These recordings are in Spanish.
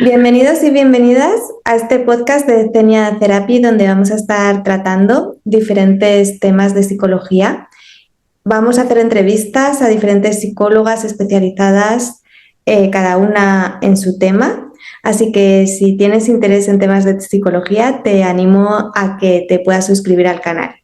Bienvenidos y bienvenidas a este podcast de Zenia Therapy, donde vamos a estar tratando diferentes temas de psicología. Vamos a hacer entrevistas a diferentes psicólogas especializadas, cada una en su tema. Así que si tienes interés en temas de psicología, te animo a que te puedas suscribir al canal.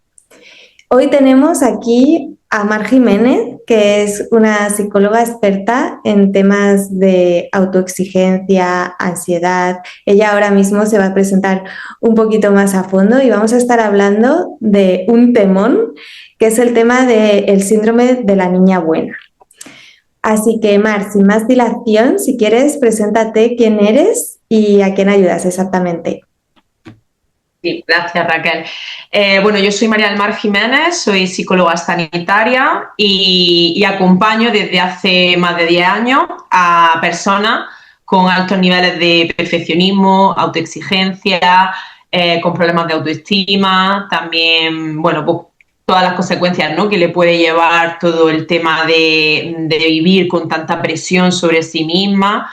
Hoy tenemos aquí a Mar Jiménez, que es una psicóloga experta en temas de autoexigencia, ansiedad. Ella ahora mismo se va a presentar un poquito más a fondo y vamos a estar hablando de un temón, que es el tema del síndrome de la niña buena. Así que, Mar, sin más dilación, si quieres, preséntate quién eres y a quién ayudas exactamente. Sí, gracias, Raquel. Bueno, yo soy María del Mar Jiménez, soy psicóloga sanitaria y acompaño desde hace más de 10 años a personas con altos niveles de perfeccionismo, autoexigencia, con problemas de autoestima, también, bueno, pues todas las consecuencias, ¿no?, que le puede llevar todo el tema de vivir con tanta presión sobre sí misma.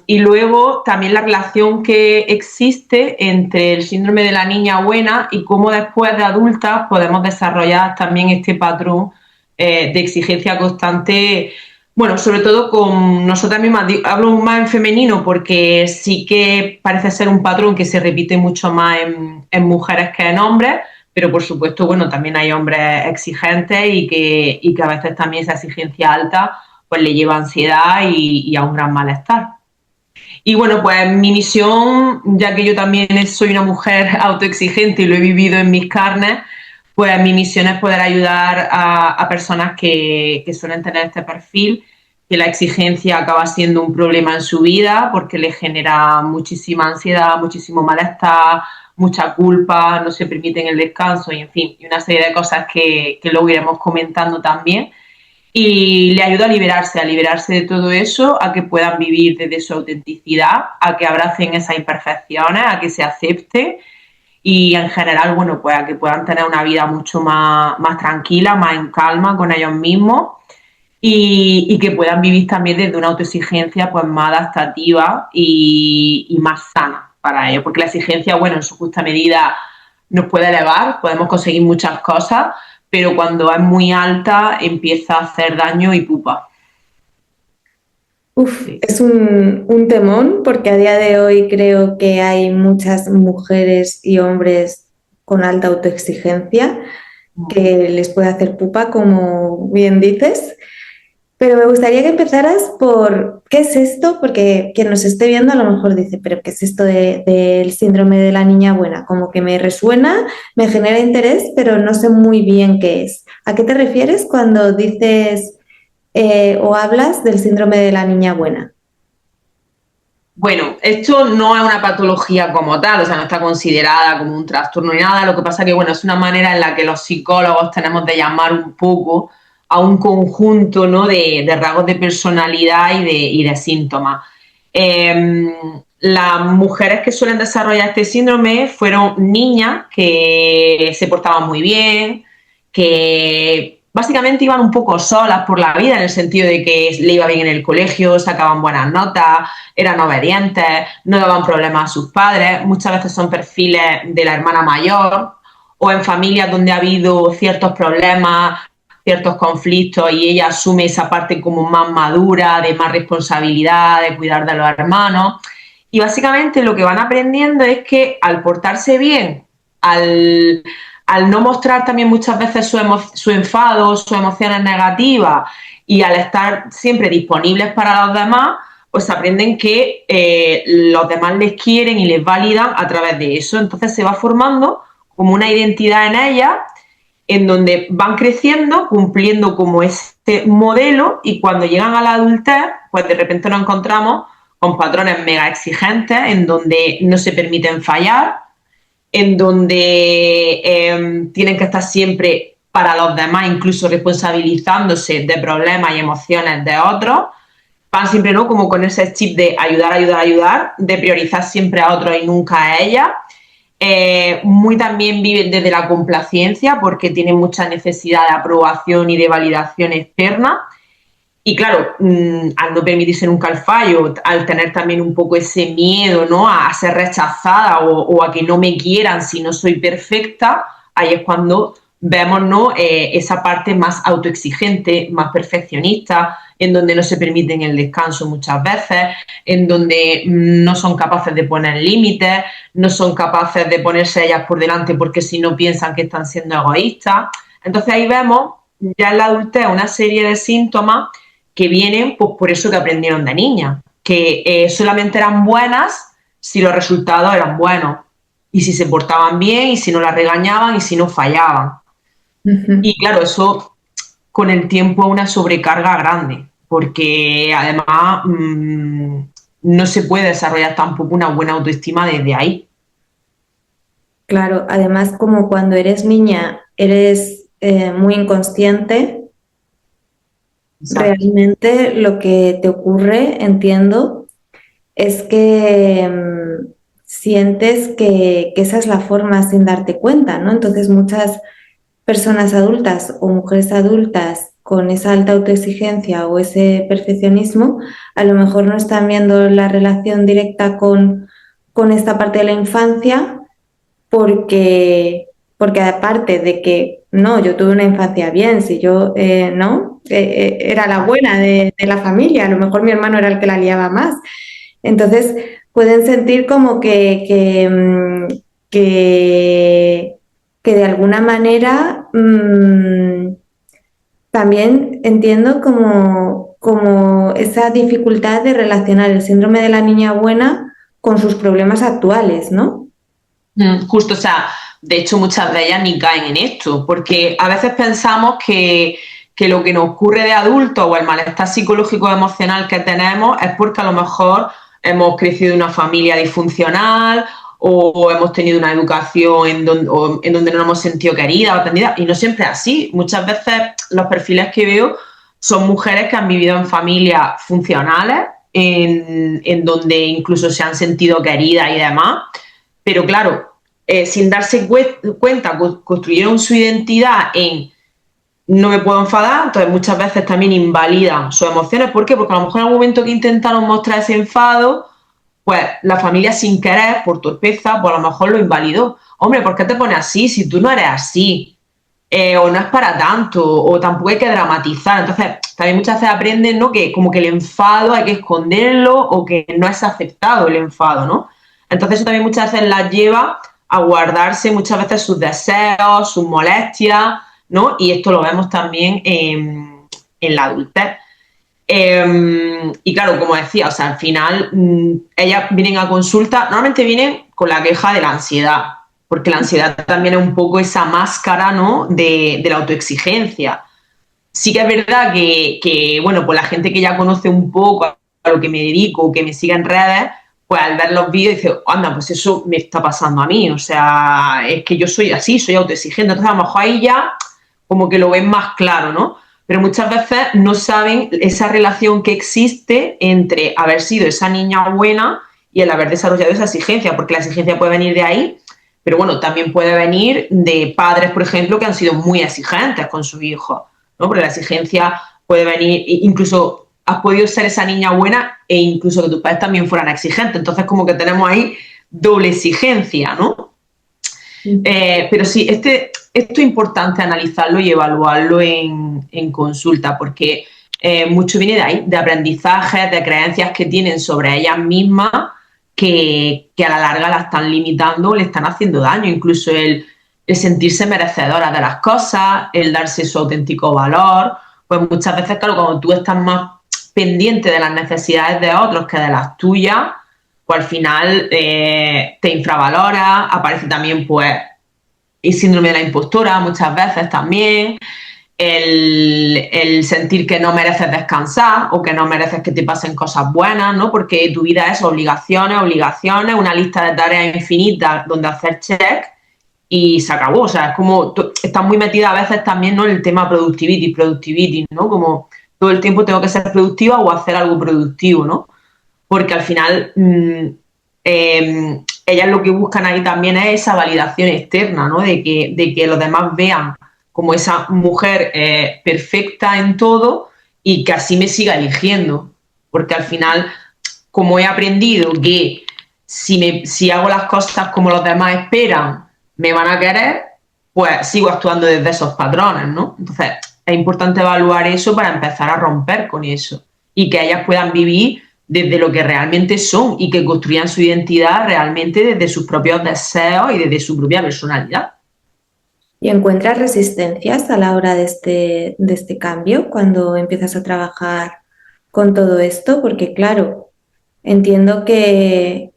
Y luego también la relación que existe entre el síndrome de la niña buena y cómo después de adultas podemos desarrollar también este patrón de exigencia constante. Bueno, sobre todo con nosotras mismas, hablo más en femenino porque sí que parece ser un patrón que se repite mucho más en mujeres que en hombres, pero por supuesto, bueno, también hay hombres exigentes y que a veces también esa exigencia alta pues le lleva a ansiedad y a un gran malestar. Y bueno, pues mi misión, ya que yo también soy una mujer autoexigente y lo he vivido en mis carnes, pues mi misión es poder ayudar a personas que suelen tener este perfil, que la exigencia acaba siendo un problema en su vida porque les genera muchísima ansiedad, muchísimo malestar, mucha culpa, no se permiten el descanso y en fin, y una serie de cosas que luego iremos comentando también. Y le ayuda a liberarse de todo eso, a que puedan vivir desde su autenticidad, a que abracen esas imperfecciones, a que se acepten y en general, bueno, pues a que puedan tener una vida mucho más tranquila, más en calma con ellos mismos y que puedan vivir también desde una autoexigencia pues más adaptativa y más sana para ellos, porque la exigencia, bueno, en su justa medida nos puede elevar, podemos conseguir muchas cosas, pero cuando es muy alta empieza a hacer daño y pupa. Sí. Es un temón porque a día de hoy creo que hay muchas mujeres y hombres con alta autoexigencia que les puede hacer pupa, como bien dices. Pero me gustaría que empezaras por qué es esto, porque quien nos esté viendo a lo mejor dice, pero ¿qué es esto del síndrome de la niña buena? Como que me resuena, me genera interés, pero no sé muy bien qué es. ¿A qué te refieres cuando dices o hablas del síndrome de la niña buena? Bueno, esto no es una patología como tal, o sea, no está considerada como un trastorno ni nada, lo que pasa que, bueno, es una manera en la que los psicólogos tenemos de llamar un poco a un conjunto, ¿no?, de rasgos de personalidad y de síntomas. Eh, las mujeres que suelen desarrollar este síndrome fueron niñas que se portaban muy bien, que básicamente iban un poco solas por la vida, en el sentido de que le iba bien en el colegio, sacaban buenas notas, eran obedientes, no daban problemas a sus padres. Muchas veces son perfiles de la hermana mayor o en familias donde ha habido ciertos problemas, ciertos conflictos y ella asume esa parte como más madura, de más responsabilidad, de cuidar de los hermanos. Y básicamente lo que van aprendiendo es que al portarse bien, al no mostrar también muchas veces su enfado, sus emociones negativas y al estar siempre disponibles para los demás, pues aprenden que los demás les quieren y les validan a través de eso. Entonces se va formando como una identidad en ellas en donde van creciendo, cumpliendo como este modelo y cuando llegan a la adultez, pues de repente nos encontramos con patrones mega exigentes en donde no se permiten fallar, en donde tienen que estar siempre para los demás, incluso responsabilizándose de problemas y emociones de otros, van siempre, ¿no?, como con ese chip de ayudar, ayudar, ayudar, de priorizar siempre a otros y nunca a ellas. Muy también viven desde la complacencia porque tienen mucha necesidad de aprobación y de validación externa Y claro, al no permitirse nunca el fallo, al tener también un poco ese miedo, ¿no?, a ser rechazada o a que no me quieran si no soy perfecta, ahí es cuando vemos, ¿no?, esa parte más autoexigente, más perfeccionista, en donde no se permiten el descanso muchas veces, en donde no son capaces de poner límites, no son capaces de ponerse ellas por delante porque si no piensan que están siendo egoístas. Entonces ahí vemos ya en la adultez una serie de síntomas que vienen pues, por eso que aprendieron de niñas, que solamente eran buenas si los resultados eran buenos, y si se portaban bien, y si no las regañaban, y si no fallaban. Y claro, eso con el tiempo es una sobrecarga grande, porque además no se puede desarrollar tampoco una buena autoestima desde ahí. Claro, además como cuando eres niña eres muy inconsciente, Exacto. realmente lo que te ocurre, entiendo, es que sientes que esa es la forma sin darte cuenta, ¿no? Entonces muchas personas adultas o mujeres adultas con esa alta autoexigencia o ese perfeccionismo, a lo mejor no están viendo la relación directa con esta parte de la infancia porque, porque aparte de que no, yo tuve una infancia bien, si yo no, era la buena de la familia, a lo mejor mi hermano era el que la liaba más. Entonces pueden sentir como que de alguna manera también entiendo como esa dificultad de relacionar el síndrome de la niña buena con sus problemas actuales, ¿no? Justo, o sea, de hecho muchas de ellas ni caen en esto, porque a veces pensamos que lo que nos ocurre de adultos o el malestar psicológico o emocional que tenemos es porque a lo mejor hemos crecido en una familia disfuncional o hemos tenido una educación en donde no nos hemos sentido queridas o atendidas, y no siempre es así. Muchas veces los perfiles que veo son mujeres que han vivido en familias funcionales, en donde incluso se han sentido queridas y demás, pero claro, sin darse cuenta, construyeron su identidad en no me puedo enfadar, entonces muchas veces también invalidan sus emociones. ¿Por qué? Porque a lo mejor en algún momento que intentaron mostrar ese enfado, pues la familia sin querer, por torpeza, pues a lo mejor lo invalidó. Hombre, ¿por qué te pones así si tú no eres así? O no es para tanto, o tampoco hay que dramatizar. Entonces, también muchas veces aprenden, ¿no?, que como que el enfado hay que esconderlo o que no es aceptado el enfado, ¿no? Entonces eso también muchas veces las lleva a guardarse muchas veces sus deseos, sus molestias, ¿no? Y esto lo vemos también en la adultez. Y claro, como decía, o sea, al final ellas vienen a consulta, normalmente vienen con la queja de la ansiedad, porque la ansiedad también es un poco esa máscara, ¿no?, de la autoexigencia. Sí que es verdad bueno, pues la gente que ya conoce un poco a lo que me dedico, que me sigue en redes, pues al ver los vídeos dice, anda, pues eso me está pasando a mí, o sea, es que yo soy así, soy autoexigente. Entonces a lo mejor ahí ya como que lo ven más claro, ¿no? Pero muchas veces no saben esa relación que existe entre haber sido esa niña buena y el haber desarrollado esa exigencia, porque la exigencia puede venir de ahí, pero bueno, también puede venir de padres, por ejemplo, que han sido muy exigentes con sus hijos, ¿no? Porque la exigencia puede venir, incluso has podido ser esa niña buena e incluso que tus padres también fueran exigentes. Entonces, como que tenemos ahí doble exigencia, ¿no? Pero sí, esto es importante analizarlo y evaluarlo en consulta, porque mucho viene de ahí, de aprendizajes, de creencias que tienen sobre ellas mismas que a la larga la están limitando, le están haciendo daño. Incluso el sentirse merecedora de las cosas, el darse su auténtico valor, pues muchas veces, claro, cuando tú estás más pendiente de las necesidades de otros que de las tuyas, pues al final te infravalora, aparece también pues el síndrome de la impostora muchas veces también, el sentir que no mereces descansar o que no mereces que te pasen cosas buenas, ¿no? Porque tu vida es obligaciones, obligaciones, una lista de tareas infinitas donde hacer check y se acabó. O sea, es como, estás muy metida a veces también, ¿no?, en el tema productivity, ¿no? Como todo el tiempo tengo que ser productiva o hacer algo productivo, ¿no? Porque al final ellas lo que buscan ahí también es esa validación externa, ¿no? De que los demás vean como esa mujer perfecta en todo y que así me siga eligiendo, porque al final, como he aprendido que si hago las cosas como los demás esperan, me van a querer, pues sigo actuando desde esos patrones, ¿no? Entonces, es importante evaluar eso para empezar a romper con eso y que ellas puedan vivir desde lo que realmente son y que construyan su identidad realmente desde sus propios deseos y desde su propia personalidad. ¿Y encuentras resistencias a la hora de este cambio cuando empiezas a trabajar con todo esto? Porque claro, entiendo que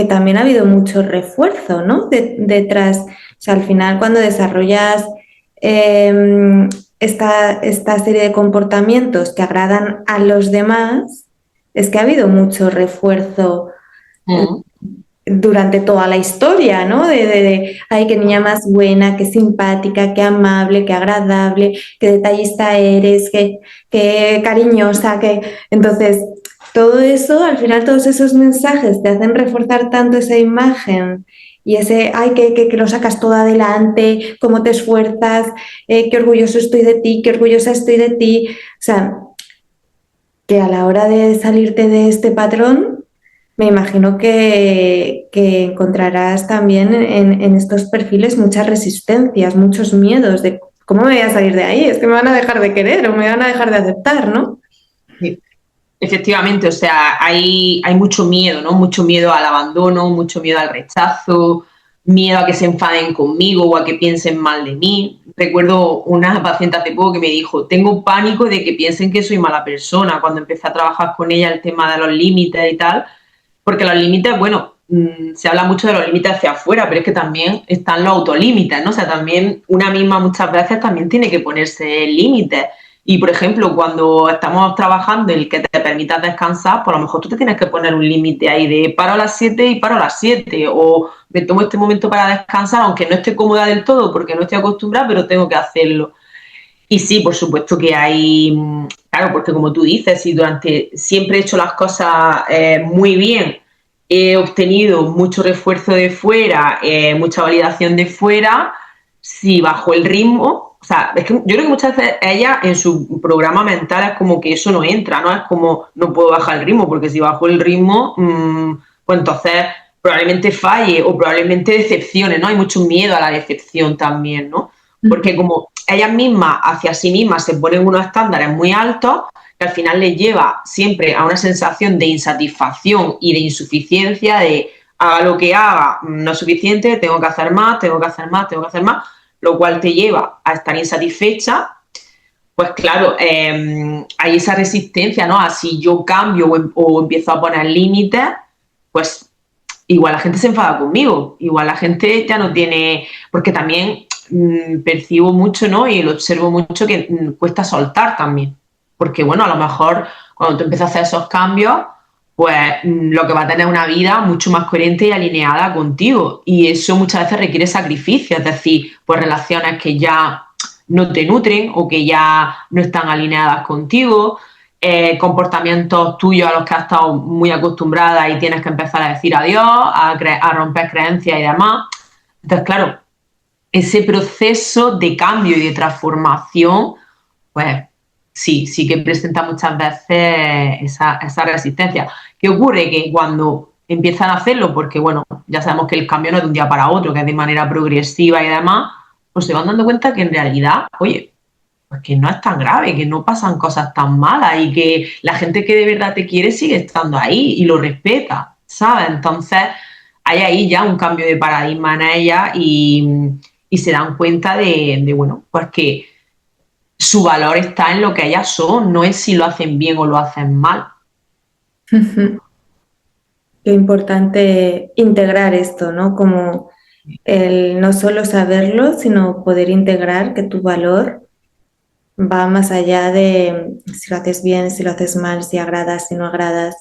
también ha habido mucho refuerzo, ¿no? Detrás, o sea, al final cuando desarrollas esta serie de comportamientos que agradan a los demás, es que ha habido mucho refuerzo durante toda la historia, ¿no? Ay, qué niña más buena, qué simpática, qué amable, qué agradable, qué detallista eres, qué cariñosa, que... Entonces, todo eso, al final todos esos mensajes te hacen reforzar tanto esa imagen y ese, ay, que lo sacas todo adelante, cómo te esfuerzas, qué orgulloso estoy de ti, qué orgullosa estoy de ti. O sea, que a la hora de salirte de este patrón, me imagino que encontrarás también en estos perfiles muchas resistencias, muchos miedos de cómo me voy a salir de ahí, es que me van a dejar de querer o me van a dejar de aceptar, ¿no? Sí. Efectivamente, o sea, hay mucho miedo, ¿no? Mucho miedo al abandono, mucho miedo al rechazo, miedo a que se enfaden conmigo o a que piensen mal de mí. Recuerdo una paciente hace poco que me dijo, tengo pánico de que piensen que soy mala persona cuando empecé a trabajar con ella el tema de los límites y tal, porque los límites, bueno, se habla mucho de los límites hacia afuera, pero es que también están los autolímites, ¿no? O sea, también una misma muchas veces también tiene que ponerse límites. Y, por ejemplo, cuando estamos trabajando el que te permitas descansar, pues a lo mejor tú te tienes que poner un límite ahí de paro a las 7 y paro a las 7, o me tomo este momento para descansar, aunque no esté cómoda del todo porque no estoy acostumbrada, pero tengo que hacerlo. Y sí, por supuesto que hay, claro, porque como tú dices, si durante siempre he hecho las cosas muy bien, he obtenido mucho refuerzo de fuera, mucha validación de fuera, si bajo el ritmo, o sea, es que yo creo que muchas veces ella en su programa mental es como que eso no entra, ¿no? Es como no puedo bajar el ritmo, porque si bajo el ritmo, pues entonces probablemente falle o probablemente decepcione, ¿no? Hay mucho miedo a la decepción también, ¿no? Porque como ellas mismas hacia sí mismas se ponen unos estándares muy altos que al final les lleva siempre a una sensación de insatisfacción y de insuficiencia, de haga lo que haga, no es suficiente, tengo que hacer más, tengo que hacer más, tengo que hacer más, lo cual te lleva a estar insatisfecha. Pues claro, hay esa resistencia, ¿no? A si yo cambio o empiezo a poner límites, pues igual la gente se enfada conmigo, igual la gente ya no tiene, porque también percibo mucho, ¿no? Y lo observo mucho que cuesta soltar también, porque bueno, a lo mejor cuando tú empiezas a hacer esos cambios, pues lo que va a tener una vida mucho más coherente y alineada contigo, y eso muchas veces requiere sacrificio, es decir, pues relaciones que ya no te nutren o que ya no están alineadas contigo, comportamientos tuyos a los que has estado muy acostumbrada y tienes que empezar a decir adiós, a romper creencias y demás. Entonces, claro, ese proceso de cambio y de transformación, pues sí que presenta muchas veces esa resistencia. ¿Qué ocurre? Que cuando empiezan a hacerlo, porque bueno, ya sabemos que el cambio no es de un día para otro, que es de manera progresiva y demás, pues se van dando cuenta que en realidad, oye, pues que no es tan grave, que no pasan cosas tan malas y que la gente que de verdad te quiere sigue estando ahí y lo respeta, ¿sabes? Entonces hay ahí ya un cambio de paradigma en ella y se dan cuenta bueno, pues que su valor está en lo que ellas son, no es si lo hacen bien o lo hacen mal. Qué importante integrar esto, ¿no? Como el no solo saberlo, sino poder integrar que tu valor va más allá de si lo haces bien, si lo haces mal, si agradas, si no agradas.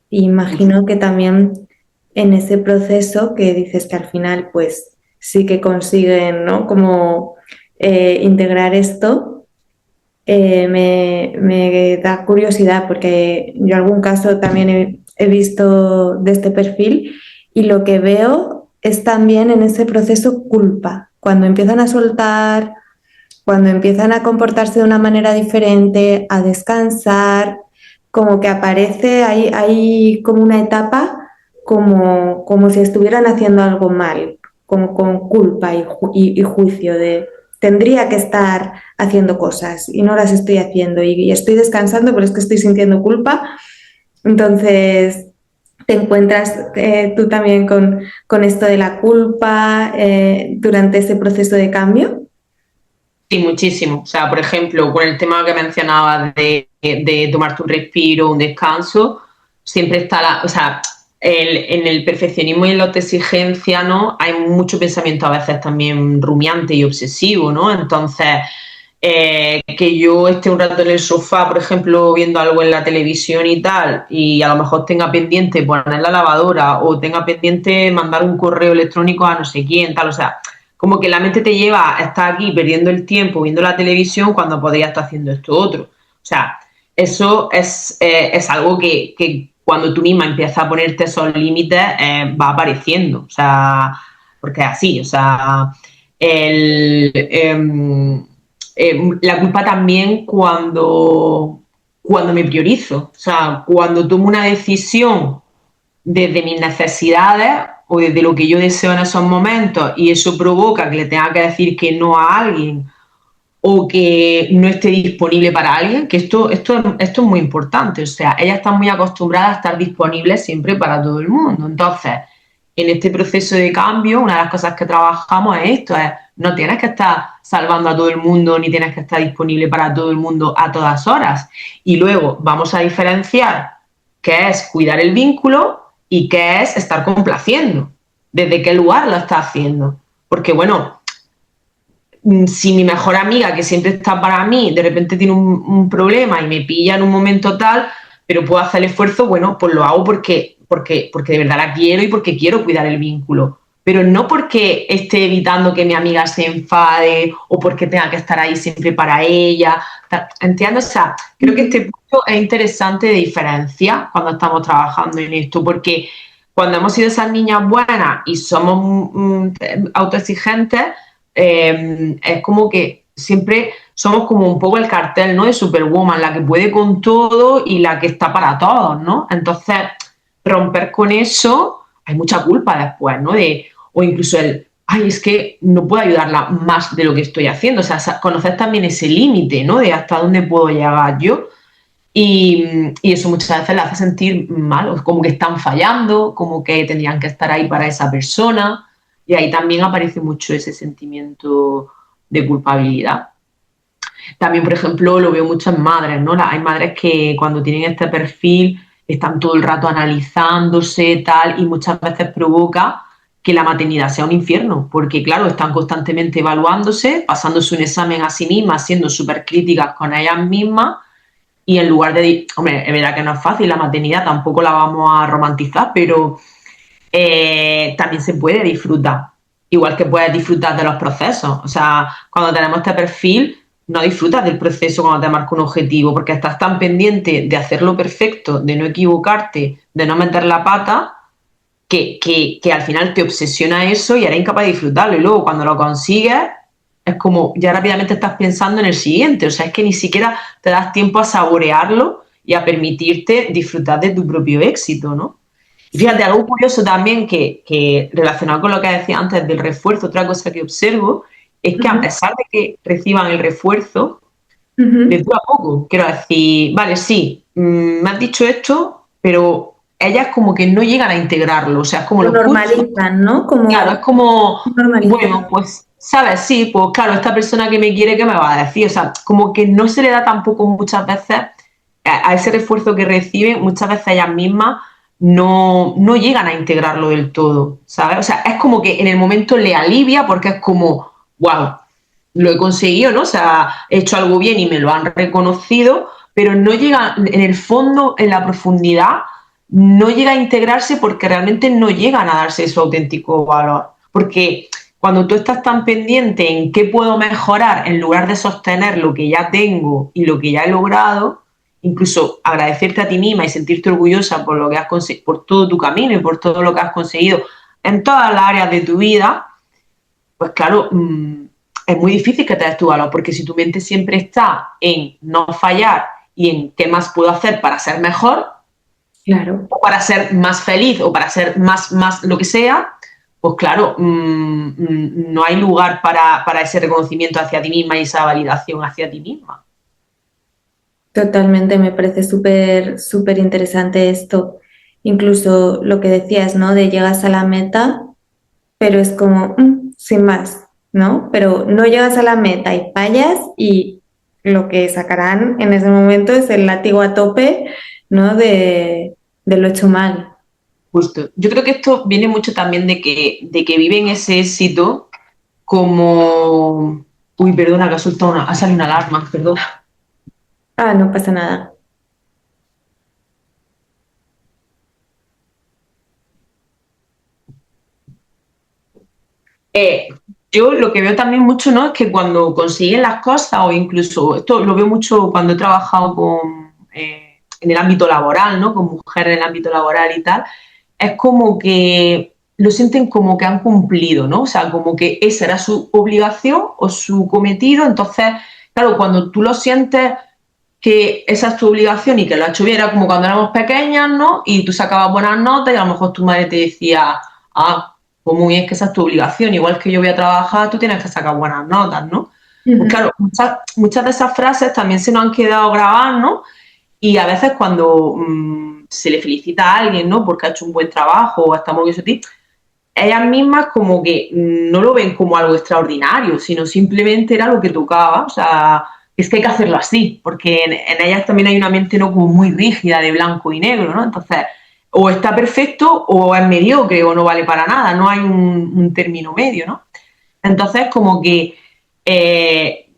Imagino que también en ese proceso que dices que al final pues sí que consiguen, ¿no? Como integrar esto, me da curiosidad porque yo algún caso también he visto de este perfil y lo que veo es también en ese proceso culpa. Cuando empiezan a soltar cuando empiezan a comportarse de una manera diferente, a descansar, como que aparece, hay como una etapa como si estuvieran haciendo algo mal, como con culpa y juicio de tendría que estar haciendo cosas y no las estoy haciendo y estoy descansando, pero es que estoy sintiendo culpa. Entonces, ¿te encuentras tú también con esto de la culpa durante ese proceso de cambio? Sí, muchísimo. O sea, por ejemplo, con el tema que mencionabas de tomarte un respiro, un descanso, siempre está o sea, en el perfeccionismo y en la autoexigencia, ¿no? Hay mucho pensamiento a veces también rumiante y obsesivo, ¿no? Entonces, que yo esté un rato en el sofá, por ejemplo, viendo algo en la televisión y tal, y a lo mejor tenga pendiente poner la lavadora o tenga pendiente mandar un correo electrónico a no sé quién, tal, o sea, como que la mente te lleva a estar aquí perdiendo el tiempo viendo la televisión cuando podría estar haciendo esto otro. O sea, eso es algo que cuando tú misma empiezas a ponerte esos límites va apareciendo. O sea, porque es así, o sea, el, la culpa también cuando me priorizo. O sea, cuando tomo una decisión desde mis necesidades o desde lo que yo deseo en esos momentos y eso provoca que le tenga que decir que no a alguien o que no esté disponible para alguien, que esto es muy importante. O sea, ella está muy acostumbrada a estar disponible siempre para todo el mundo. Entonces, en este proceso de cambio, una de las cosas que trabajamos es esto, es no tienes que estar salvando a todo el mundo ni tienes que estar disponible para todo el mundo a todas horas. Y luego vamos a diferenciar qué es cuidar el vínculo y qué es estar complaciendo. ¿Desde qué lugar lo está haciendo? Porque, bueno, si mi mejor amiga, que siempre está para mí, de repente tiene un problema y me pilla en un momento tal, pero puedo hacer el esfuerzo, bueno, pues lo hago porque de verdad la quiero y porque quiero cuidar el vínculo. Pero no porque esté evitando que mi amiga se enfade o porque tenga que estar ahí siempre para ella. ¿Entiendes? O sea, creo que este punto es interesante de diferencia cuando estamos trabajando en esto, porque cuando hemos sido esas niñas buenas y somos autoexigentes, es como que siempre somos como un poco el cartel, ¿no? De Superwoman, la que puede con todo y la que está para todos, ¿no? Entonces, romper con eso, hay mucha culpa después, ¿no? O incluso ay, es que no puedo ayudarla más de lo que estoy haciendo. O sea, conocer también ese límite, ¿no? De hasta dónde puedo llegar yo. Y eso muchas veces la hace sentir mal, como que están fallando, como que tendrían que estar ahí para esa persona. Y ahí también aparece mucho ese sentimiento de culpabilidad. También, por ejemplo, lo veo muchas madres, ¿no? Hay madres que cuando tienen este perfil están todo el rato analizándose, tal, y muchas veces provoca que la maternidad sea un infierno, porque claro, están constantemente evaluándose, pasándose un examen a sí mismas, siendo súper críticas con ellas mismas, y en lugar de, hombre, es verdad que no es fácil la maternidad, tampoco la vamos a romantizar, pero también se puede disfrutar, igual que puedes disfrutar de los procesos. O sea, cuando tenemos este perfil, no disfrutas del proceso cuando te marca un objetivo, porque estás tan pendiente de hacerlo perfecto, de no equivocarte, de no meter la pata, que al final te obsesiona eso y eres incapaz de disfrutarlo. Y luego cuando lo consigues, es como ya rápidamente estás pensando en el siguiente. O sea, es que ni siquiera te das tiempo a saborearlo y a permitirte disfrutar de tu propio éxito, ¿no? Y fíjate, algo curioso también que relacionado con lo que decía antes del refuerzo, otra cosa que observo es que a pesar de que reciban el refuerzo, les dura poco. Quiero decir, vale, sí, me has dicho esto, pero ellas como que no llegan a integrarlo. O sea, es como Lo lo escucho. normalizan, ¿no? Claro, es como, Normalizan. bueno, pues, ¿sabes? Sí, pues claro, esta persona que me quiere, ¿qué me va a decir? O sea, como que no se le da tampoco muchas veces a ese refuerzo que reciben, muchas veces ellas mismas no llegan a integrarlo del todo, ¿sabes? O sea, es como que en el momento le alivia porque es como, wow, lo he conseguido, ¿no? O sea, he hecho algo bien y me lo han reconocido, pero no llega, en el fondo, en la profundidad, no llega a integrarse porque realmente no llegan a darse su auténtico valor. Porque cuando tú estás tan pendiente en qué puedo mejorar en lugar de sostener lo que ya tengo y lo que ya he logrado, incluso agradecerte a ti misma y sentirte orgullosa por lo que has conseguido, por todo tu camino y por todo lo que has conseguido en todas las áreas de tu vida, pues claro, es muy difícil que te des tu valor, porque si tu mente siempre está en no fallar y en qué más puedo hacer para ser mejor, Claro. o para ser más feliz, o para ser más lo que sea, pues claro, no hay lugar para ese reconocimiento hacia ti misma y esa validación hacia ti misma. Totalmente, me parece súper, súper interesante esto. Incluso lo que decías, ¿no? De llegas a la meta, pero es como, sin más, ¿no? Pero no llegas a la meta y fallas y lo que sacarán en ese momento es el látigo a tope, ¿no? De lo hecho mal. Justo. Yo creo que esto viene mucho también de que viven ese éxito como... Uy, perdona, que ha salido una alarma, perdona. Ah, no pasa nada. Eh, yo lo que veo también mucho, ¿no? Es que cuando consiguen las cosas, o incluso, esto lo veo mucho cuando he trabajado en el ámbito laboral, ¿no? Con mujeres en el ámbito laboral y tal, es como que lo sienten como que han cumplido, ¿no? O sea, como que esa era su obligación o su cometido. Entonces, claro, cuando tú lo sientes que esa es tu obligación y que lo has hecho bien, era como cuando éramos pequeñas, ¿no? Y tú sacabas buenas notas y a lo mejor tu madre te decía, ah, pues muy bien, es que esa es tu obligación, igual que yo voy a trabajar, tú tienes que sacar buenas notas, ¿no? Pues Ujú. claro, muchas de esas frases también se nos han quedado grabadas, ¿no? Y a veces cuando se le felicita a alguien, ¿no? Porque ha hecho un buen trabajo o está muy orgulloso de ti, ellas mismas como que no lo ven como algo extraordinario, sino simplemente era lo que tocaba. O sea, es que hay que hacerlo así, porque en ellas también hay una mente no como muy rígida de blanco y negro, ¿no? Entonces, o está perfecto o es mediocre o no vale para nada, no hay un término medio, ¿no? Entonces, como que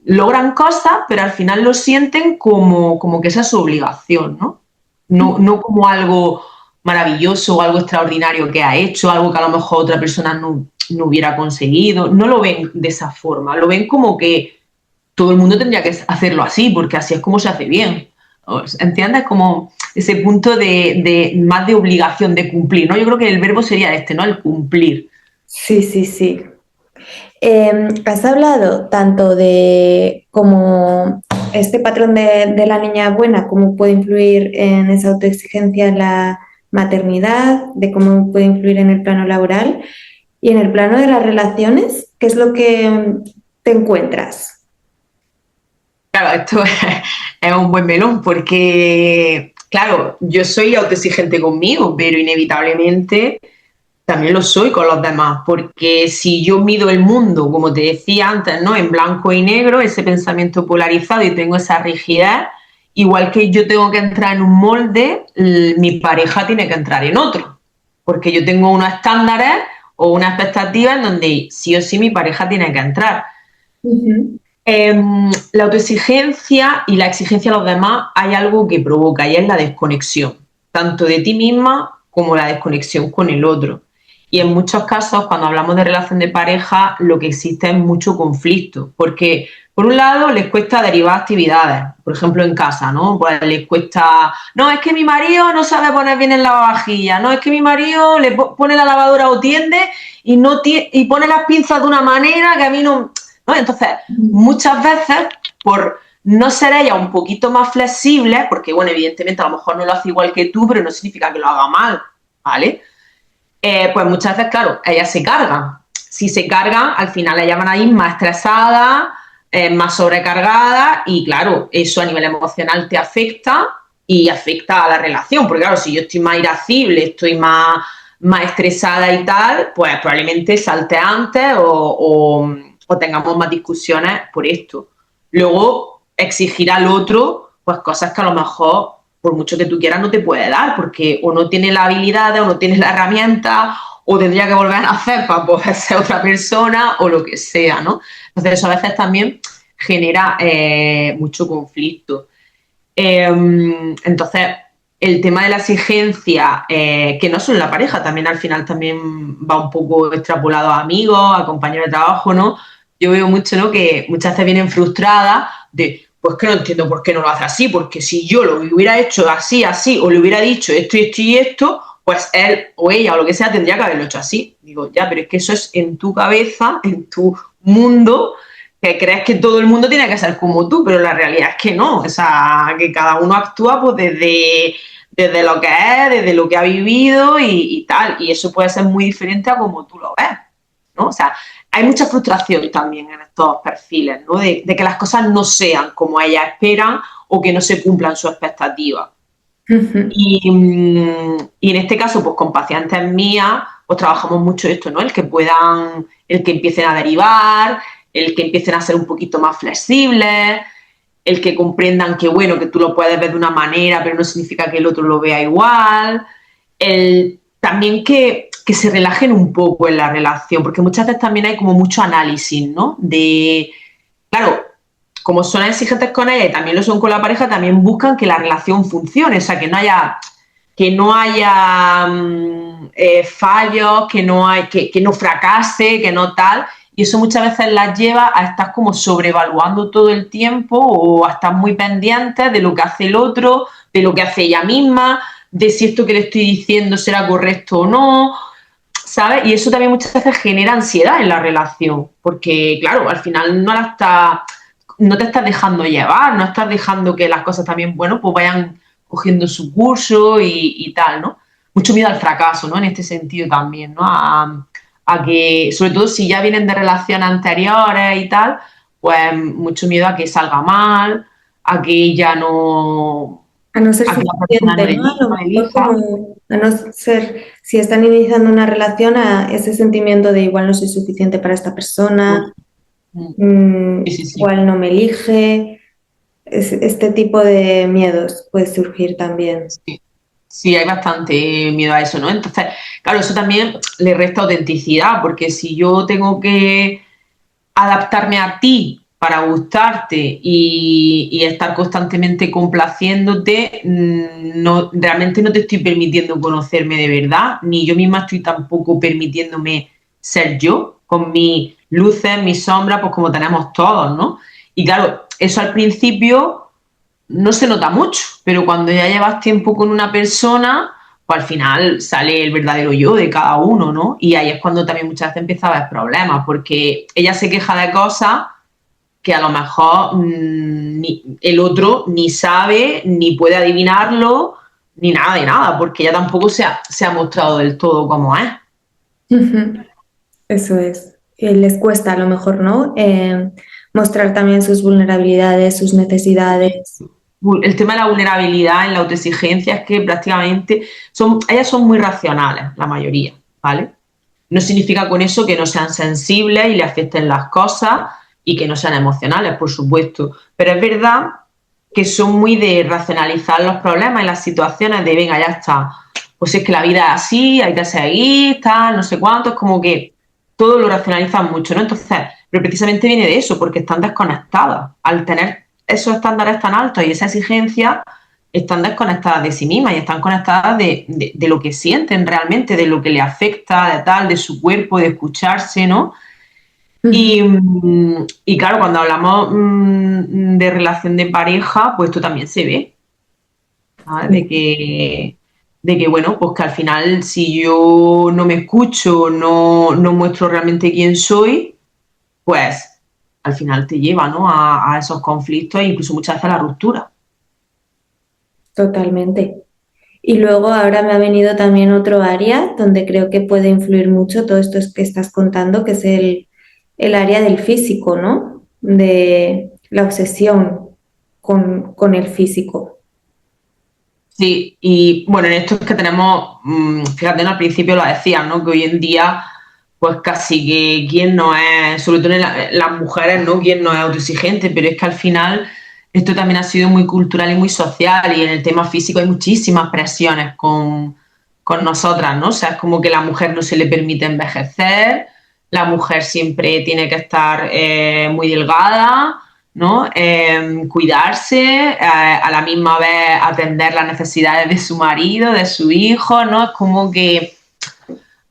logran cosas, pero al final lo sienten como que esa es su obligación, ¿no? No como algo maravilloso o algo extraordinario que ha hecho, algo que a lo mejor otra persona no hubiera conseguido. No lo ven de esa forma, lo ven como que todo el mundo tendría que hacerlo así, porque así es como se hace bien. ¿Entiendes? Como ese punto de más de obligación, de cumplir, ¿no? Yo creo que el verbo sería este, ¿no? El cumplir. Sí, sí, sí. Has hablado tanto de cómo este patrón de la niña buena, cómo puede influir en esa autoexigencia en la maternidad, de cómo puede influir en el plano laboral y en el plano de las relaciones, ¿qué es lo que te encuentras? Claro, esto es un buen melón porque, claro, yo soy autoexigente conmigo, pero inevitablemente también lo soy con los demás, porque si yo mido el mundo, como te decía antes, ¿no? En blanco y negro, ese pensamiento polarizado y tengo esa rigidez, igual que yo tengo que entrar en un molde, mi pareja tiene que entrar en otro, porque yo tengo unos estándares o una expectativa en donde sí o sí mi pareja tiene que entrar. Ujú. La autoexigencia y la exigencia a los demás hay algo que provoca y es la desconexión, tanto de ti misma como la desconexión con el otro. Y en muchos casos, cuando hablamos de relación de pareja, lo que existe es mucho conflicto, porque por un lado les cuesta derivar actividades, por ejemplo en casa, ¿no? Pues les cuesta, no, es que mi marido no sabe poner bien el lavavajillas, no, es que mi marido le pone la lavadora o tiende y, no y pone las pinzas de una manera que a mí no... ¿no? Entonces, muchas veces, por no ser ella un poquito más flexible, porque, bueno, evidentemente a lo mejor no lo hace igual que tú, pero no significa que lo haga mal, ¿vale? Pues muchas veces, claro, ellas se cargan. Si se cargan, al final ellas van a ir más estresadas, más sobrecargadas y, claro, eso a nivel emocional te afecta y afecta a la relación, porque, claro, si yo estoy más irascible, estoy más estresada y tal, pues probablemente salte antes o tengamos más discusiones por esto. Luego, exigir al otro, pues cosas que a lo mejor, por mucho que tú quieras, no te puede dar, porque o no tiene la habilidad, o no tiene la herramienta, o tendría que volver a nacer para poder ser otra persona, o lo que sea, ¿no? Entonces, eso a veces también genera mucho conflicto. Entonces, el tema de la exigencia, que no solo en la pareja, también al final también va un poco extrapolado a amigos, a compañeros de trabajo, ¿no? Yo veo mucho, ¿no? Que muchas veces vienen frustradas de, pues que no entiendo por qué no lo hace así, porque si yo lo hubiera hecho así, así, o le hubiera dicho esto y esto y esto, pues él o ella o lo que sea tendría que haberlo hecho así. Digo, ya, pero es que eso es en tu cabeza, en tu mundo, que crees que todo el mundo tiene que ser como tú, pero la realidad es que no, o sea, que cada uno actúa pues desde lo que es, desde lo que ha vivido y tal, y eso puede ser muy diferente a como tú lo ves, ¿no? O sea, hay mucha frustración también en estos perfiles, ¿no? De que las cosas no sean como ellas esperan o que no se cumplan sus expectativas. Y en este caso, pues con pacientes mías, pues trabajamos mucho esto, ¿no? El que empiecen a derivar, el que empiecen a ser un poquito más flexibles, el que comprendan que, bueno, que tú lo puedes ver de una manera, pero no significa que el otro lo vea igual. También que se relajen un poco en la relación, porque muchas veces también hay como mucho análisis, ¿no? Claro, como son exigentes con ella y también lo son con la pareja, también buscan que la relación funcione, o sea, que no haya fallos, que no fracase, que no tal. Y eso muchas veces las lleva a estar como sobrevaluando todo el tiempo o a estar muy pendientes de lo que hace el otro, de lo que hace ella misma, de si esto que le estoy diciendo será correcto o no, ¿sabes? Y eso también muchas veces genera ansiedad en la relación, porque claro, al final no te estás dejando llevar, no estás dejando que las cosas también, bueno, pues vayan cogiendo su curso y tal, ¿no? Mucho miedo al fracaso, ¿no? En este sentido también, ¿no? A que, sobre todo si ya vienen de relaciones anteriores y tal, pues mucho miedo a que salga mal, a que ella no, A no ser a que la persona suficiente, ¿no? A lo no mejor elija. como a no ser, si están iniciando una relación, a ese sentimiento de igual no soy suficiente para esta persona, Sí, sí, sí. igual no me elige, este tipo de miedos puede surgir también. Sí, sí, hay bastante miedo a eso, ¿no? Entonces, claro, eso también le resta autenticidad, porque si yo tengo que adaptarme a ti para gustarte y estar constantemente complaciéndote, no, realmente no te estoy permitiendo conocerme de verdad, ni yo misma estoy tampoco permitiéndome ser yo, con mis luces, mis sombras, pues como tenemos todos, ¿no? Y claro, eso al principio no se nota mucho, pero cuando ya llevas tiempo con una persona, pues al final sale el verdadero yo de cada uno, ¿no? Y ahí es cuando también muchas veces empieza a haber problemas, porque ella se queja de cosas que a lo mejor el otro ni sabe, ni puede adivinarlo, ni nada de nada, porque ella tampoco se ha mostrado del todo como es. Ujú. Eso es. Les cuesta a lo mejor, ¿no? Mostrar también sus vulnerabilidades, sus necesidades. El tema de la vulnerabilidad en la autoexigencia es que prácticamente ellas son muy racionales, la mayoría, ¿vale? No significa con eso que no sean sensibles y le afecten las cosas y que no sean emocionales, por supuesto. Pero es verdad que son muy de racionalizar los problemas y las situaciones de, venga, ya está, pues es que la vida es así, hay que seguir, tal, no sé cuánto, es como que todo lo racionalizan mucho, ¿no? Entonces, pero precisamente viene de eso, porque están desconectadas. Al tener esos estándares tan altos y esa exigencia, están desconectadas de sí mismas y están conectadas de lo que sienten realmente, de lo que le afecta, de tal, de su cuerpo, de escucharse, ¿no? Ujú. Y claro, cuando hablamos de relación de pareja, pues esto también se ve, ¿sabes? De que, bueno, pues que al final si yo no me escucho, no muestro realmente quién soy, pues al final te lleva, ¿no? A esos conflictos e incluso muchas veces a la ruptura. Totalmente. Y luego ahora me ha venido también otro área donde creo que puede influir mucho todo esto que estás contando, que es el área del físico, ¿no? De la obsesión con el físico. Sí, y bueno, en esto es que tenemos, fíjate, ¿no? Al principio lo decías, ¿no? Que hoy en día, pues casi que quien no es, sobre todo en las mujeres, ¿no? Quien no es autoexigente, pero es que al final esto también ha sido muy cultural y muy social y en el tema físico hay muchísimas presiones con nosotras, ¿no? O sea, es como que a la mujer no se le permite envejecer, la mujer siempre tiene que estar muy delgada, ¿no? Cuidarse, a la misma vez atender las necesidades de su marido, de su hijo, ¿no? Es como que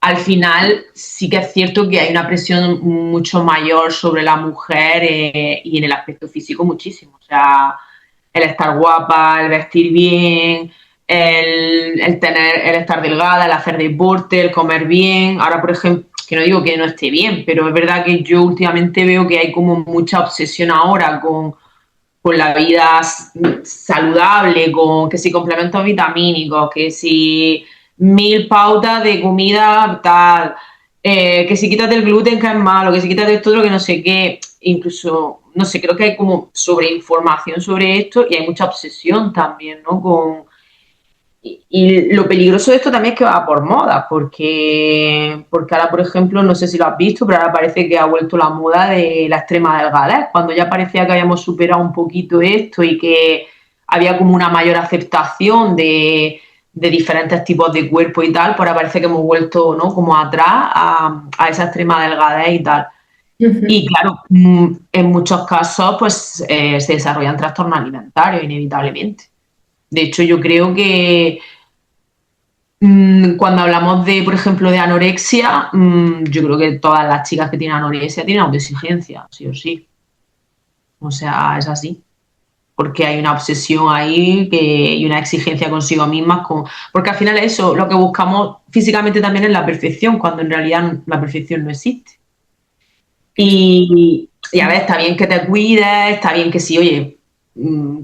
al final sí que es cierto que hay una presión mucho mayor sobre la mujer y en el aspecto físico muchísimo. O sea, el estar guapa, el vestir bien, el estar delgada, el hacer deporte, el comer bien. Ahora, por ejemplo, que no digo que no esté bien, pero es verdad que yo últimamente veo que hay como mucha obsesión ahora con la vida saludable, con que si complementos vitamínicos, que si 1000 pautas de comida tal, que si quítate el gluten que es malo, que si quítate todo lo que no sé qué, incluso, no sé, creo que hay como sobreinformación sobre esto y hay mucha obsesión también, ¿no? Y lo peligroso de esto también es que va por moda, porque ahora, por ejemplo, no sé si lo has visto, pero ahora parece que ha vuelto la moda de la extrema delgadez, cuando ya parecía que habíamos superado un poquito esto y que había como una mayor aceptación de diferentes tipos de cuerpo y tal, pues ahora parece que hemos vuelto, ¿no?, como atrás a esa extrema delgadez y tal. Y claro, en muchos casos pues se desarrollan trastornos alimentarios inevitablemente. De hecho, yo creo que cuando hablamos de, por ejemplo, de anorexia, yo creo que todas las chicas que tienen anorexia tienen autoexigencia, sí o sí. O sea, es así. Porque hay una obsesión ahí y una exigencia consigo mismas. Porque al final eso, lo que buscamos físicamente también es la perfección, cuando en realidad la perfección no existe. Y a ver, está bien que te cuides, está bien que si, oye,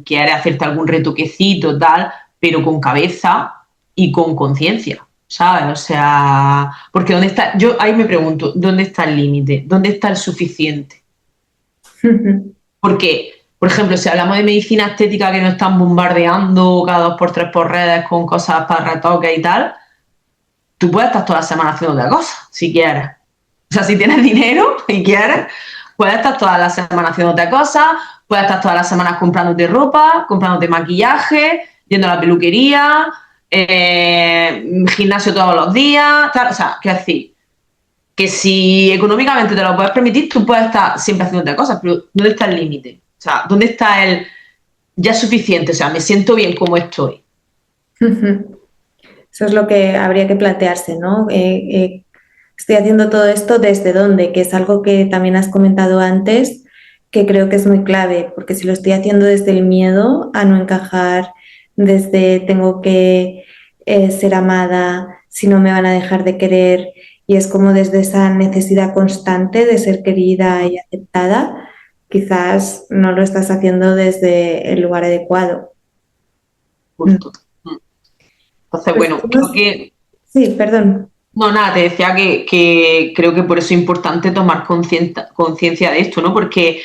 quieres hacerte algún retoquecito, tal, pero con cabeza y con conciencia, ¿sabes? O sea, porque ¿dónde está? Yo ahí me pregunto, ¿dónde está el límite? ¿Dónde está el suficiente? Porque, por ejemplo, si hablamos de medicina estética que nos están bombardeando cada 2 por 3 por redes con cosas para retoque y tal, tú puedes estar toda la semana haciendo otra cosa, si quieres. O sea, si tienes dinero y quieres, puedes estar toda la semana haciendo otra cosa, puedes estar todas las semanas comprándote ropa, comprándote maquillaje, yendo a la peluquería, gimnasio todos los días, tal. O sea, quiero decir, que si económicamente te lo puedes permitir, tú puedes estar siempre haciendo otra cosa, pero ¿dónde está el límite? O sea, ¿dónde está el ya es suficiente? O sea, me siento bien como estoy. Eso es lo que habría que plantearse, ¿no? Estoy haciendo todo esto desde dónde, que es algo que también has comentado antes, que creo que es muy clave, porque si lo estoy haciendo desde el miedo a no encajar, desde tengo que ser amada, si no me van a dejar de querer, y es como desde esa necesidad constante de ser querida y aceptada, quizás no lo estás haciendo desde el lugar adecuado. Mm. Justo. Entonces, Pues, bueno, creo que sí, perdón. no, nada, te decía que creo que por eso es importante tomar conciencia de esto, ¿no? Porque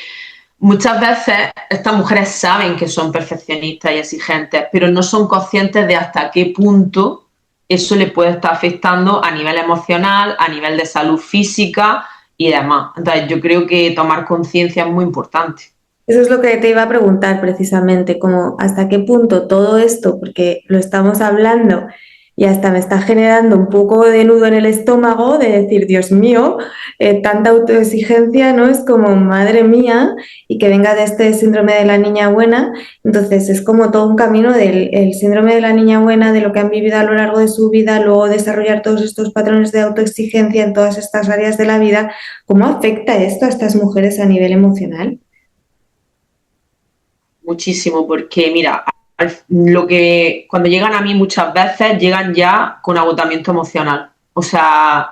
muchas veces estas mujeres saben que son perfeccionistas y exigentes, pero no son conscientes de hasta qué punto eso les puede estar afectando a nivel emocional, a nivel de salud física y demás. Entonces, yo creo que tomar conciencia es muy importante. Eso es lo que te iba a preguntar precisamente, como hasta qué punto todo esto, porque lo estamos hablando y hasta me está generando un poco de nudo en el estómago de decir, Dios mío, tanta autoexigencia, ¿no? Es como, madre mía, y que venga de este síndrome de la niña buena. Entonces es como todo un camino del el síndrome de la niña buena, de lo que han vivido a lo largo de su vida, luego desarrollar todos estos patrones de autoexigencia en todas estas áreas de la vida. ¿Cómo afecta esto a estas mujeres a nivel emocional? Muchísimo, porque mira, lo que cuando llegan a mí muchas veces llegan ya con agotamiento emocional. O sea,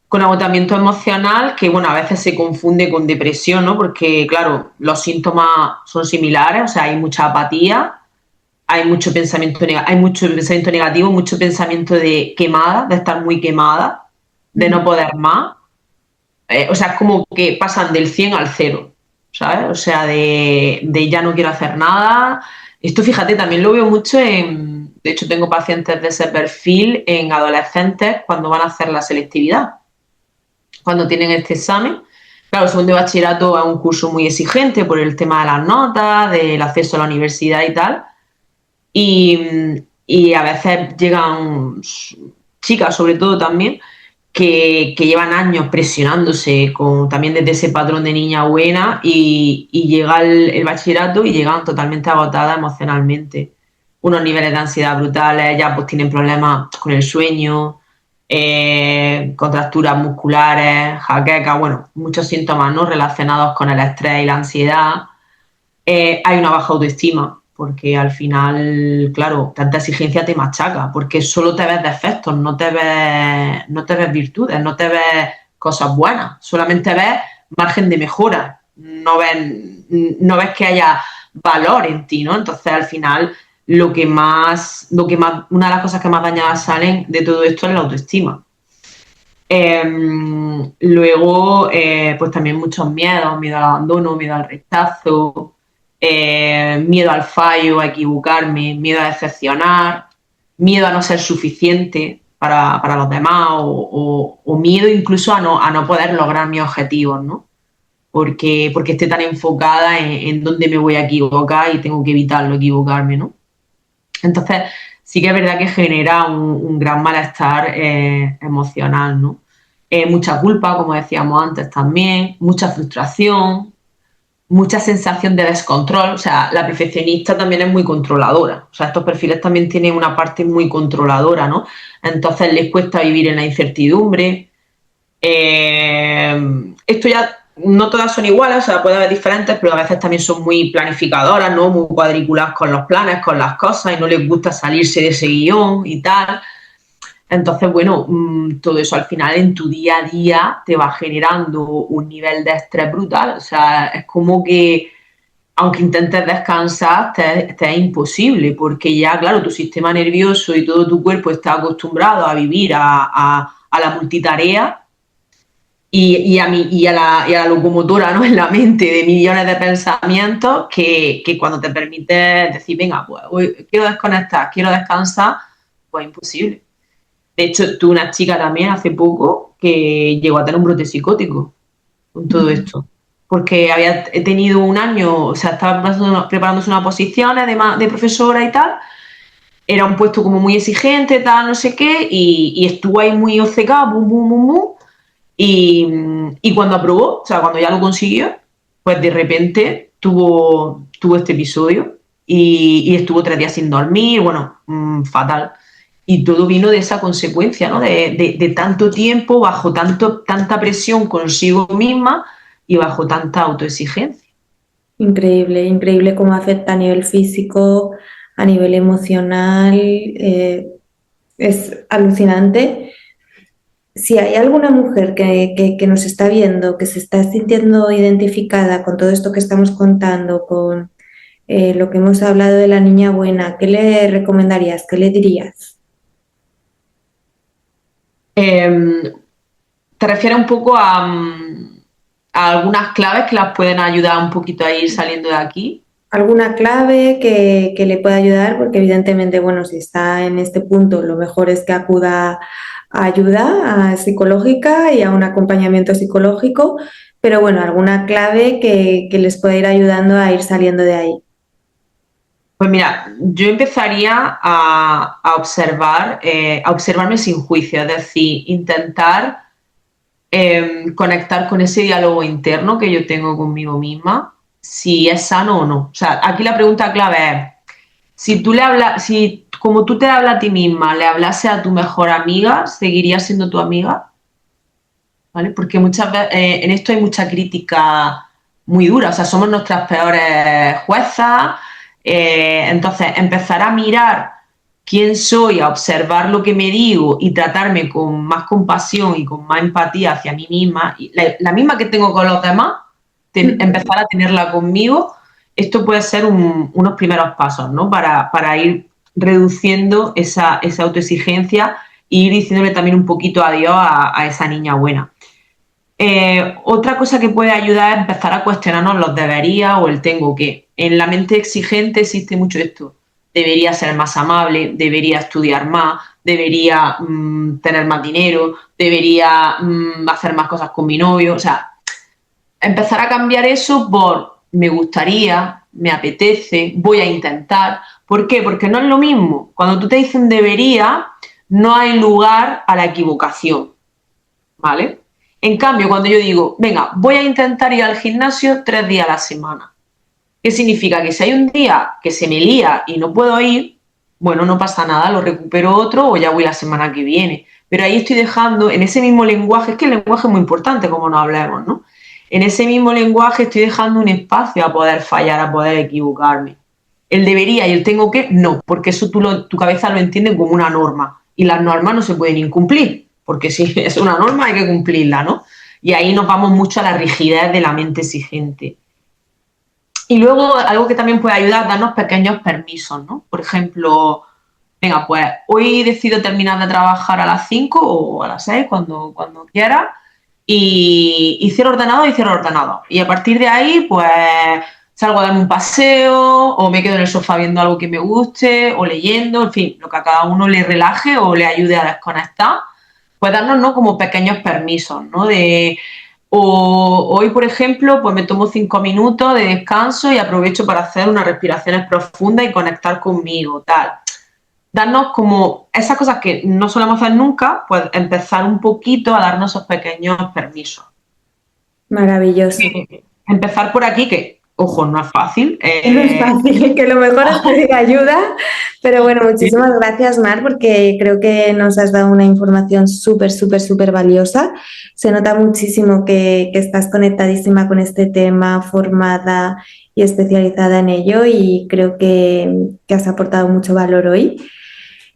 con agotamiento emocional que, bueno, a veces se confunde con depresión, ¿no? Porque, claro, los síntomas son similares, o sea, hay mucha apatía, hay mucho pensamiento negativo, mucho pensamiento de quemada, de estar muy quemada, de no poder más. O sea, es como que pasan del 100 al 0, ¿sabes? O sea, de ya no quiero hacer nada. Esto, fíjate, también lo veo mucho de hecho, tengo pacientes de ese perfil en adolescentes cuando van a hacer la selectividad, cuando tienen este examen. Claro, el segundo de bachillerato es un curso muy exigente por el tema de las notas, del acceso a la universidad y tal. Y a veces llegan chicas, sobre todo también, que llevan años presionándose también desde ese patrón de niña buena y llega el bachillerato y llegan totalmente agotadas emocionalmente. Unos niveles de ansiedad brutales, ya pues tienen problemas con el sueño, contracturas musculares, jaquecas, bueno, muchos síntomas, ¿no?, relacionados con el estrés y la ansiedad. Hay una baja autoestima, porque al final, claro, tanta exigencia te machaca, porque solo te ves defectos, no te ves virtudes, no te ves cosas buenas, solamente ves margen de mejora, no ves que haya valor en ti, ¿no? Entonces, al final, una de las cosas que más dañadas salen de todo esto es la autoestima. Luego, pues también muchos miedos, miedo al abandono, miedo al rechazo, miedo al fallo, a equivocarme, miedo a decepcionar, miedo a no ser suficiente para los demás o miedo incluso a no poder lograr mis objetivos, ¿no? Porque esté tan enfocada en dónde me voy a equivocar y tengo que evitarlo, equivocarme, ¿no? Entonces, sí que es verdad que genera un gran malestar emocional, ¿no? Mucha culpa, como decíamos antes también, mucha frustración, mucha sensación de descontrol. O sea, la perfeccionista también es muy controladora. O sea, estos perfiles también tienen una parte muy controladora, ¿no? Entonces les cuesta vivir en la incertidumbre. Esto ya no todas son iguales, o sea, puede haber diferentes, pero a veces también son muy planificadoras, ¿no? Muy cuadriculadas con los planes, con las cosas, y no les gusta salirse de ese guión y tal. Entonces, bueno, todo eso al final en tu día a día te va generando un nivel de estrés brutal. O sea, es como que aunque intentes descansar, te es imposible, porque ya, claro, tu sistema nervioso y todo tu cuerpo está acostumbrado a vivir a la multitarea y a la locomotora, ¿no? En la mente de millones de pensamientos que cuando te permites decir, venga, pues hoy quiero desconectar, quiero descansar, pues imposible. De hecho, tuve una chica también hace poco que llegó a tener un brote psicótico con todo esto. Porque había tenido un año, o sea, estaba preparándose unas posiciones de profesora y tal. Era un puesto como muy exigente, tal, no sé qué, y estuvo ahí muy obcecada, bum, bum, bum, bum. Y cuando aprobó, o sea, cuando ya lo consiguió, pues de repente tuvo este episodio y estuvo 3 días sin dormir, bueno, fatal. Y todo vino de esa consecuencia, ¿no? De tanto tiempo, bajo tanta presión consigo misma y bajo tanta autoexigencia. Increíble, increíble cómo afecta a nivel físico, a nivel emocional, es alucinante. Si hay alguna mujer que nos está viendo, que se está sintiendo identificada con todo esto que estamos contando, con lo que hemos hablado de la niña buena, ¿qué le recomendarías? ¿Qué le dirías? Te refieres un poco a algunas claves que las pueden ayudar un poquito a ir saliendo de aquí. ¿Alguna clave que le pueda ayudar? Porque evidentemente, bueno, si está en este punto, lo mejor es que acuda a ayuda psicológica y a un acompañamiento psicológico, pero bueno, alguna clave que les pueda ir ayudando a ir saliendo de ahí. Pues mira, yo empezaría a observar, a observarme sin juicio, es decir, intentar conectar con ese diálogo interno que yo tengo conmigo misma, si es sano o no. O sea, aquí la pregunta clave es, si tú le hablas, si como tú te hablas a ti misma, le hablase a tu mejor amiga, ¿seguirías siendo tu amiga? ¿Vale? Porque muchas veces en esto hay mucha crítica muy dura, o sea, somos nuestras peores juezas, entonces empezar a mirar quién soy, a observar lo que me digo y tratarme con más compasión y con más empatía hacia mí misma, y la misma que tengo con los demás, empezar a tenerla conmigo, esto puede ser unos primeros pasos, ¿no? Para ir reduciendo esa autoexigencia e ir diciéndole también un poquito adiós a esa niña buena. Otra cosa que puede ayudar es empezar a cuestionarnos los debería o el tengo que. En la mente exigente existe mucho esto. Debería ser más amable, debería estudiar más, debería tener más dinero, debería hacer más cosas con mi novio. O sea, empezar a cambiar eso por me gustaría, me apetece, voy a intentar. ¿Por qué? Porque no es lo mismo. Cuando tú te dicen debería, no hay lugar a la equivocación, ¿vale? En cambio, cuando yo digo, venga, voy a intentar ir al gimnasio 3 días a la semana, ¿qué significa? Que si hay un día que se me lía y no puedo ir, bueno, no pasa nada, lo recupero otro o ya voy la semana que viene. Pero ahí estoy dejando, en ese mismo lenguaje, es que el lenguaje es muy importante, como nos hablemos, ¿no? En ese mismo lenguaje estoy dejando un espacio a poder fallar, a poder equivocarme. El debería y el tengo que, no, porque eso tu cabeza lo entiende como una norma y las normas no se pueden incumplir, porque si es una norma hay que cumplirla, ¿no? y ahí nos vamos mucho a la rigidez de la mente exigente. Y luego algo que también puede ayudar, darnos pequeños permisos, ¿no? Por ejemplo, venga, pues hoy decido terminar de trabajar a las 5 o a las 6, cuando quiera, y cierro ordenador y cierro ordenador. Y a partir de ahí, pues salgo a darme un paseo o me quedo en el sofá viendo algo que me guste o leyendo, en fin, lo que a cada uno le relaje o le ayude a desconectar. Pues darnos, ¿no?, como pequeños permisos, ¿no? Hoy, por ejemplo, pues me tomo 5 minutos de descanso y aprovecho para hacer unas respiraciones profundas y conectar conmigo, tal. Darnos como esas cosas que no solemos hacer nunca, pues empezar un poquito a darnos esos pequeños permisos. Maravilloso. Empezar por aquí, que, ojo, no es fácil. Que no es fácil, que lo mejor es pedir ayuda, pero bueno, muchísimas gracias, Mar, porque creo que nos has dado una información súper, súper, súper valiosa. Se nota muchísimo que estás conectadísima con este tema, formada y especializada en ello, y creo que has aportado mucho valor hoy.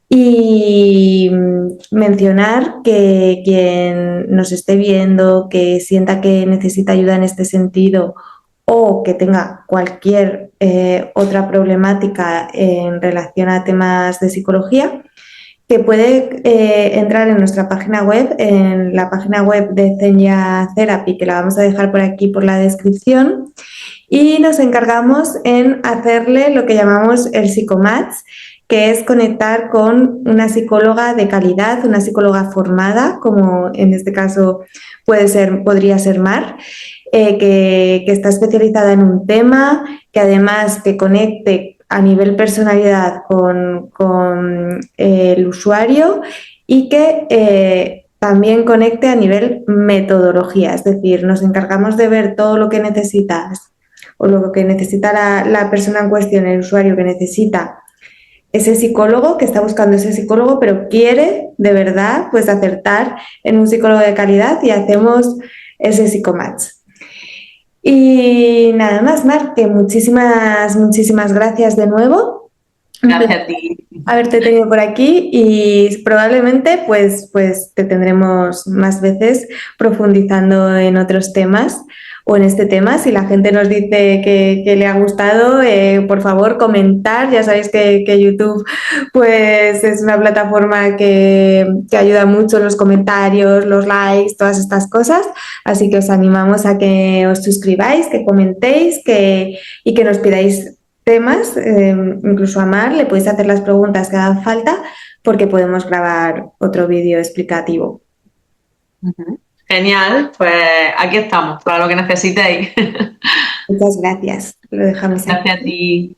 Y mencionar que quien nos esté viendo, que sienta que necesita ayuda en este sentido o que tenga cualquier otra problemática en relación a temas de psicología, que puede entrar en nuestra página web, en la página web de Zenia Therapy, que la vamos a dejar por aquí por la descripción, y nos encargamos en hacerle lo que llamamos el psicomatch, que es conectar con una psicóloga de calidad, una psicóloga formada, como en este caso podría ser Mar, que está especializada en un tema, que además que conecte a nivel personalidad con el usuario y que también conecte a nivel metodología, es decir, nos encargamos de ver todo lo que necesitas o lo que necesita la persona en cuestión, el usuario que necesita ese psicólogo, que está buscando ese psicólogo, pero quiere de verdad pues acertar en un psicólogo de calidad, y hacemos ese psicomatch. Y nada más, Mar, que muchísimas, muchísimas gracias de nuevo. Gracias a ti. Haberte tenido por aquí, y probablemente pues te tendremos más veces profundizando en otros temas o en este tema. Si la gente nos dice que le ha gustado, por favor comentar. Ya sabéis que YouTube pues es una plataforma que ayuda mucho, los comentarios, los likes, todas estas cosas. Así que os animamos a que os suscribáis, que comentéis y que nos pidáis temas, incluso a Mar le podéis hacer las preguntas que hagan falta, porque podemos grabar otro vídeo explicativo. Genial, pues aquí estamos, para lo que necesitéis. Muchas gracias. Lo dejamos aquí. Gracias a ti.